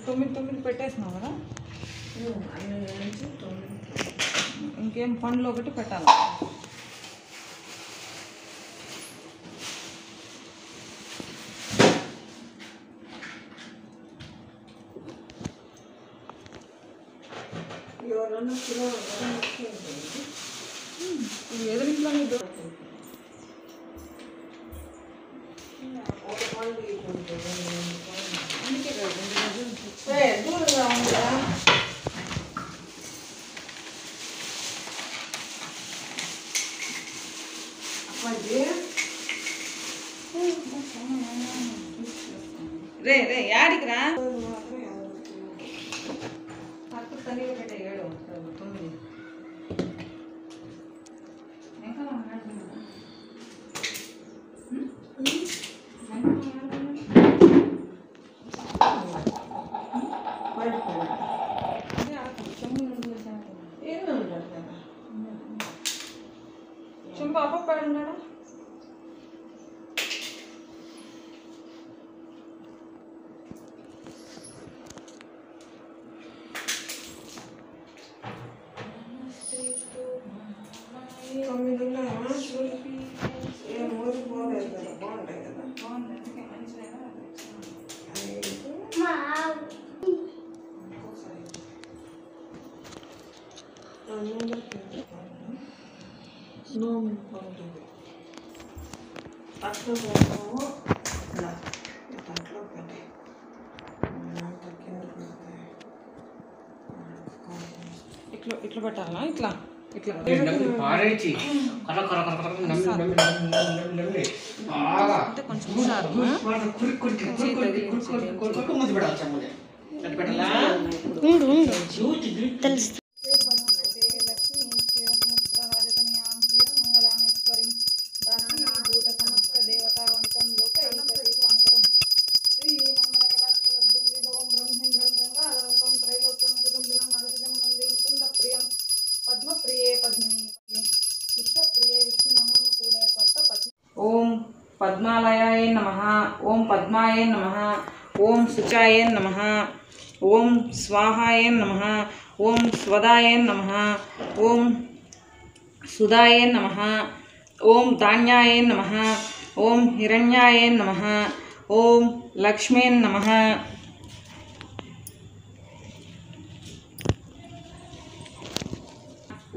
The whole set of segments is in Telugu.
9 పెట్టేసినావు కదా, ఇంకేం పండ్లు ఒకటి పెట్టాలి. ఎదురులో దూరంగా ఉందా రే రే యాడికి రా అక్కడ తనిగా పెట్టే 7 9 చెంపా పప్పాడు ఉన్నాడా 9 ఉన్నాయా చూడండి. ఏం ఊరికి పోలేదు కదా, బాగుంటాయి కదా. బాగుంది, అందుకే మంచిదేనా అది ఐదు అట్లా పోతాము. ఇలా దాంట్లో పెట్టి ఇట్లా ఇట్లా పెట్టాలా? ఇట్లా ఇట్లా పారేచి కర్ర కర్ర కర్ర కర్ర నమ్మి నమ్మి నమ్మి నమ్మి నమ్మి బాగా అంటే కొంచెం సారు కురికి కురికి కురికి కురికి కురికి కురికి ముద్దు పెట్టాలి చెమ్మని అది పెట్టాలా తెలుసు. ఓం పద్మాలయాయ నమః. ఓం పద్మాయ నమః. ఓం శుచాయ నమః. ఓం స్వాహాయ నమః. ఓం స్వదాయ నమః. ఓం సుదాయ నమః. ఓం ధాన్యాయ నమః. ఓం హిరణ్యాయ నమః. ఓం లక్ష్మీ నమః.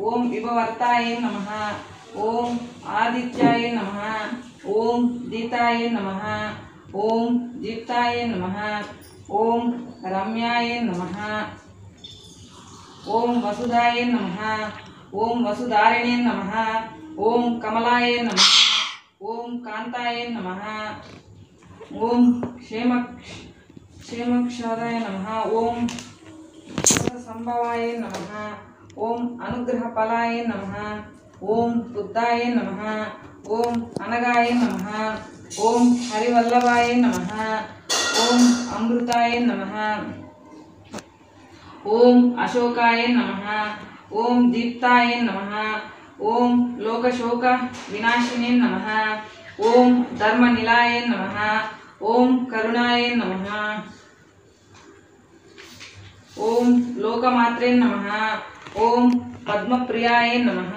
ఓం విభవర్తాయ నమః. ఓం ఆదిత్యాయ నమః. ఓం దీతాయ నమః. ఓం దీప్తాయ నమః. ఓం రమ్యాయ నమః. ఓం వసుదాయ నమః. ఓం వసుధారిణే నమః. ఓం కమలాయ నమః. ఓం కాంతాయ నమః. ఓం క్షేమక్షాదాయ నమః. ఓం సంభవాయ నమః. ఓం అనుగ్రహఫలాయ నమః. ఓం బుద్ధాయ నమః. ఓం అనగాయ నమః. ఓం హరివల్లభాయ నమః. ఓం అమృతాయ నమః. ఓం అశోకాయ నమః. ఓం దీప్తాయ నమః. ఓం లోకశోక వినాశినే నమః. ఓం ధర్మనిలాయ నమః. ఓం కరుణాయ నమః. ఓం లోకమాత్రే నమః. ఓం పద్మప్రియాయ నమః.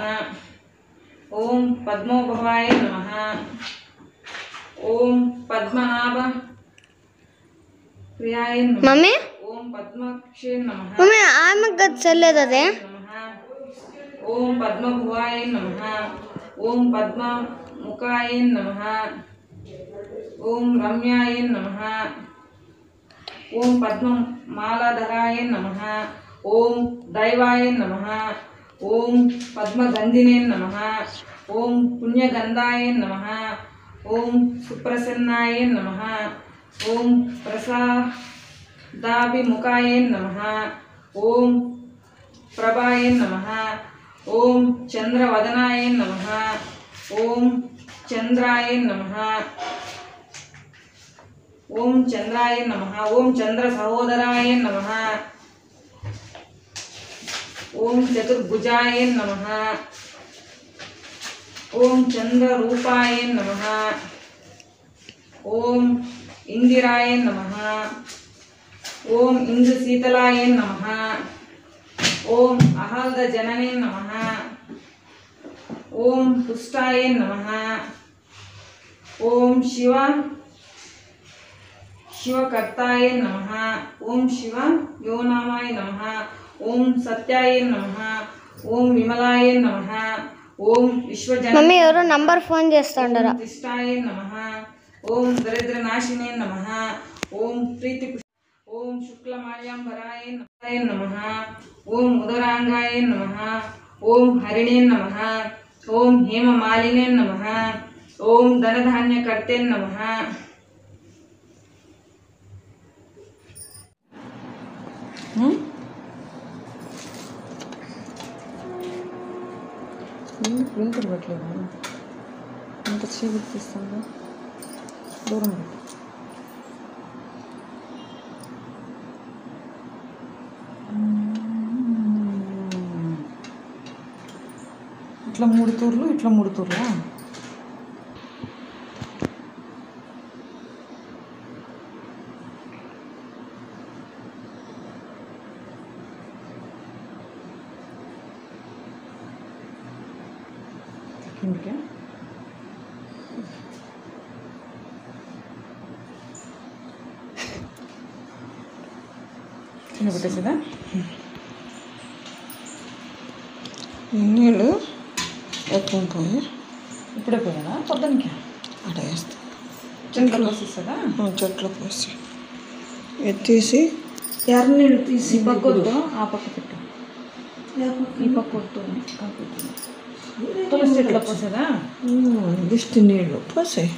ఓం పద్మోభవాయ నమః. ఓం పద్మనాభ ప్రియాయ నమః. మమ్మీ ఓం పద్మక్షే నమః. మమ్మీ ఆమెకు కదా చెల్లేదు అదే. ఓం పద్మభువాయ నమః. ఓం పద్మముఖాయ నమః. ఓం రమ్యాయ నమః. ఓం పద్మమాలాధరాయ నమః. ఓం దైవాయ నమః. ఓం పద్మగంధినే నమః. ఓం పుణ్యగంధాయ నమః. ఓం సుప్రసన్నాయ నమః. ఓం ప్రసాదాభిముఖాయ నమః. ఓం ప్రభాయ నమః. ఓం చంద్రవదనాయ నమః. ఓం చంద్రాయ నమః. ఓం చంద్రాయ నమః. ఓం చంద్ర సహోదరాయ నమః. ఓం చతుర్భుజాయ నమః. ఓం చంద్రరూపాయ నమః. ఓం ఇందిరాయ నమః. ఓం ఇంద్రశీతలాయ నమః. ఓం అహల్ద జననే నమః. ఓం పుష్టాయ నమః. ఓం శివకర్తాయ నమః. ఓం శివ యోనామాయ నమః. ఓం సత్యాయ నమః. ఓం విమలాయ నమః. ఓం విశ్వజన మమ్మీ ఎవరో నంబర్ ఫోన్ చేస్తాండరా. ఓం తిష్టాయ నమః. ఓం దరిద్రనాశినే నమః. ఓం ప్రీతి ఓం శుక్లమాల్యాంబరాయ నమః. ఓం ఉదరాంగాయ నమః. ఓం హరిణే నమః. ఓం హేమమాలినే నమః. ఓం ధనధాన్యకర్తే నమః. వెళ్తురు పెట్టలేదు ఎంత చేపిస్తాను దూరం పెట్టు. ఇట్లా 3 తూర్లు ఇట్లా 3 తూర్లా. ఇంకే చిన్న పెట్టేసేదా నీళ్ళు ఎక్కువ పోయి ఇప్పుడే పోయానా పొద్దునకి అక్కడ వేస్తా చెట్లు పోసేస్తుందా చెట్లు పోసి ఎత్తేసి ఎర్ర నీళ్ళు తీసి ఈ పక్క వద్దు ఆ పక్క పెట్టు ఈ పక్క వద్దు తులసి చెట్లు పోసేదా దిష్టి నీళ్ళు పోసాయి